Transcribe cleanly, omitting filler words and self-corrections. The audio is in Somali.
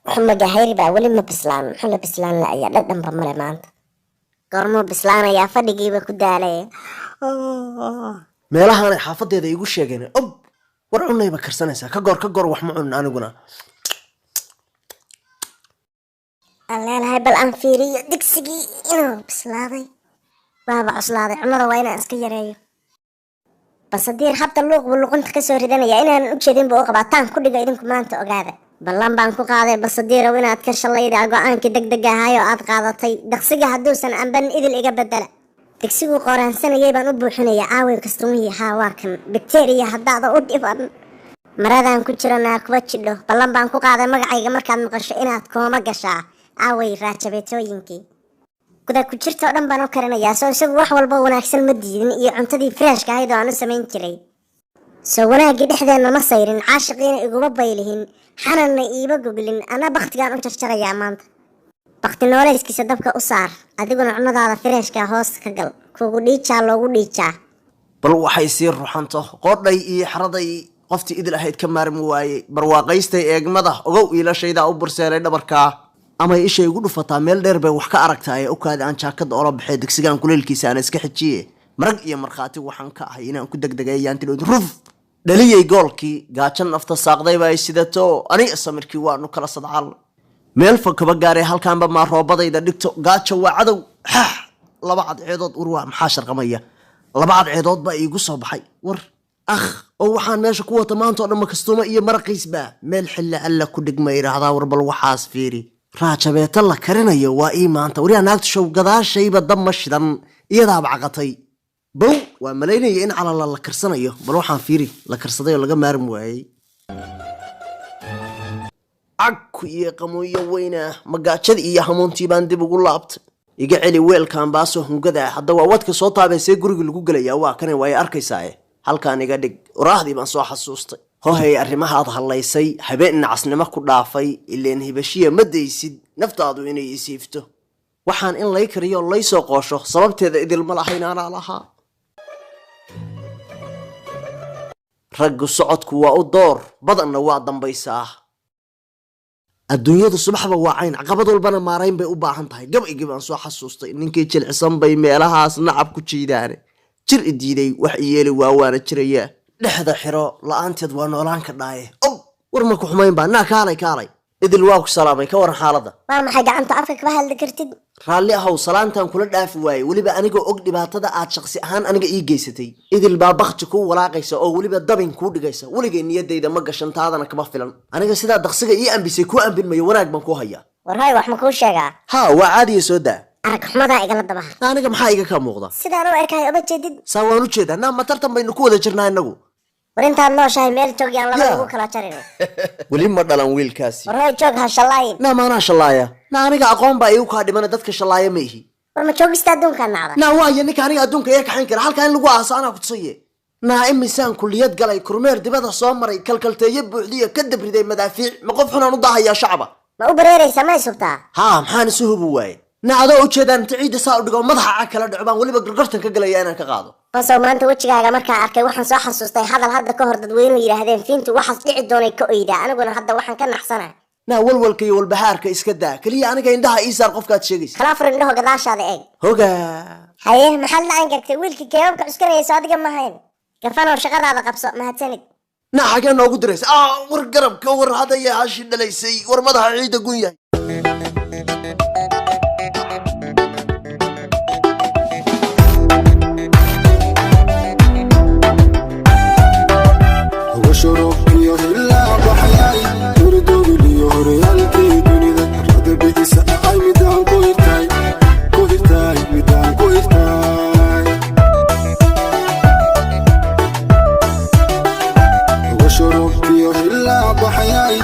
محمد جاهيري بقى ولي ما بسلان محمد بسلان لا يا ددن بمله maanta goormo bislaan ayaa fadhigiiba ku daalay meelahan ay xaafadeeda igu sheegeen ob war cunayba karsanaysa ka goor wax ma cun aniguna alleelahay bal aan fiiriyo digsigii inuu bislaaday baaba cuslaaday cunada waa inaan iska yareeyo basadiir habta luqunta ka soo ridanaya inaan u jeedin buu qabataan ku dhiga idinku maanta ogaada ballan baan ku qaaday basadiir inaad ka shalayda go'aankii degdeg ahaay oo aad qaadatay daqsiga haduusan anban idil iga bedela digsigu qoraansanayay baan u buuxinaya aaway kastumihii waa kan bacteria haddaada u dhiban maradan ku jirana kuwa jidho ballan baan ku qaaday magacayga markaad maqasho inaad kooma gashaa aaway raajabeetooyinkii guda ku jirto dhan baan u karinayaa soo isagu wax walba wanaagsan ma diidin iyo cuntadii freeshka ahayd oo aan u samayn jiray soo wanaagii dhexdeena ma sayrin caashiqiina iguma baylihin xananna iiba goglin ana baktigaan u jarjarayaa maanta bakti nooleyskiisa dabka u saar adiguna cunadaada freeshka hoos ka gal kugu dhiijaa loogu dhiijaa bal waxay sii ruxanto qodhay iyo xaraday qoftii idil ahayd ka maarmi waayey barwaaqaystay eegmada ogow iilashayda u burseelay dhabarkaa ama ishay ugu dhufataa meel dheer bay wax ka aragtaa ee ukaadi aan jaakada oola baxay digsigaan kuleelkiisa aan iska xijiye marag iyo markhaati waxaan ka ahay inaan ku degdegayaanti ruf dhaliyay goolkii gaajan nafta saaqday baa ay sidato ani samirkii waanu kala sadcaal meel fog kaba gaaray halkaanba maa roobadayda dhigto gaajo waa cadow laba cadceedood urwa maxaa sharqamaya laba cadceedood baa iigu soo baxay war oo waxaan meesha ku wata maanta oo dhan makastuuma iyo maraqiisba meel xilla alla ku dhigma yiraahdaa war bal waxaas fiiri raajabeeta la karinayo waa ii maanta wariyaa naagta show gadaashayba dab ma shidan iyadaaba caqatay bow waa malaynaya in calala la karsanayo bal waxaan fiiri la karsaday oo laga maarmi waayey cagku iyo qamoyo weyna magaajada iyo hamoontii baan dib ugu laabtay iga celi weelkan baasoo hungada hadda waa wadka soo taabeysay guriga lagu gelayaa waa kan way arkaysaa halkaan iga dhig uraahdii baan soo xasuustay hohay arrimahaad hadlaysay habeen nacasnimo ku dhaafay ileen hibashiya ma daysid naftaadu inay isiifto waxaan in lay kariyo lay soo qoosho sababteeda idil ma lahayn anaa lahaa raggu socodku waa u door badanna waa dambaysaa adduunyadu subaxba waa cayn caqabad walbana maarayn bay u baahan tahay gabaygii baan soo xasuustay ninkii jilcisan bay meelahaas nacab ku jiidaane jir idiiday wax yeeli waana jirayaa dhexda xiro la'aanteed waa noolaan ka dhaaye war ma ku xumayn baa naa kaalay idil waa ku salaamay ka waran xaaladda waa maxay gacanta afka kaba hadli kartid raalli ahow salaantan kula dhaafi waayey weliba anigoo og dhibaatada aad shaqsi ahaan aniga ii geysatay idil baa bakti kuu walaaqaysa oo weliba dabin kuu dhigaysa weligay niyadayda ma gashan taadana kama filan aniga sidaa daqsiga ii ambisay kuu ambinmayo wanaag baan ku hayaa war hay wax ma kuu sheegaa waa caadiya soo daa arag xumadaa igala dabaha aniga maxaa iga ka muuqda sidaan u erkahay uma jeedid saa waan u jeedaa naa ma tartan baynu ku wada jirnaa inagu war intaad nooshahay meel joog yaan laba ugu kala jarin weli ma dhalan wiilkaasi war hay joog ha shalaayin naa maanaa shalaaya naa aniga aqoon baa igu kaa dhimana dadka shalaaya ma ihi war ma joogista adduunka nacda naa waayo ninka aniga adduunka iga kaxayn kara halkaa in lagu aaso anaa ku tusaye naa imisaan kulliyad galay kormeer dibada soo maray kalkalteeyo buuxdiya ka dabriday madaafiic ma qof xunaan u daahayaa shacba ma u bareeraysa ma isubtaa maxaan isu hubi waaye naa adoo ujeedaan inta ciidda saa u dhigo madaxa kala dhaco baan weliba gargartan ka galaya inaan ka qaado basow maanta wejigaaga markaan arkay waxaan soo xasuustay hadal hadda ka hor dadweynuhu yidhaahdeen fiintu waxaas dhici doonay ka oydaa aniguna hadda waxaan ka naxsanaa naa walwalka iyo walbahaarka iska daa keliya aniga indhaha ii saar qofkaad sheegaysa kala fur indhaho gadaashaada eeg hogaa haye maxaad la angartay wiilkii keebabka cuskanayayso adiga ma hayn gafanoo shaqadaada qabso mahadsanid naa xagee noogu diraysa war garabka war hadaya hashi dhalaysay war madaxa ciidda gun yahay وشرب فيه إلا ضحياي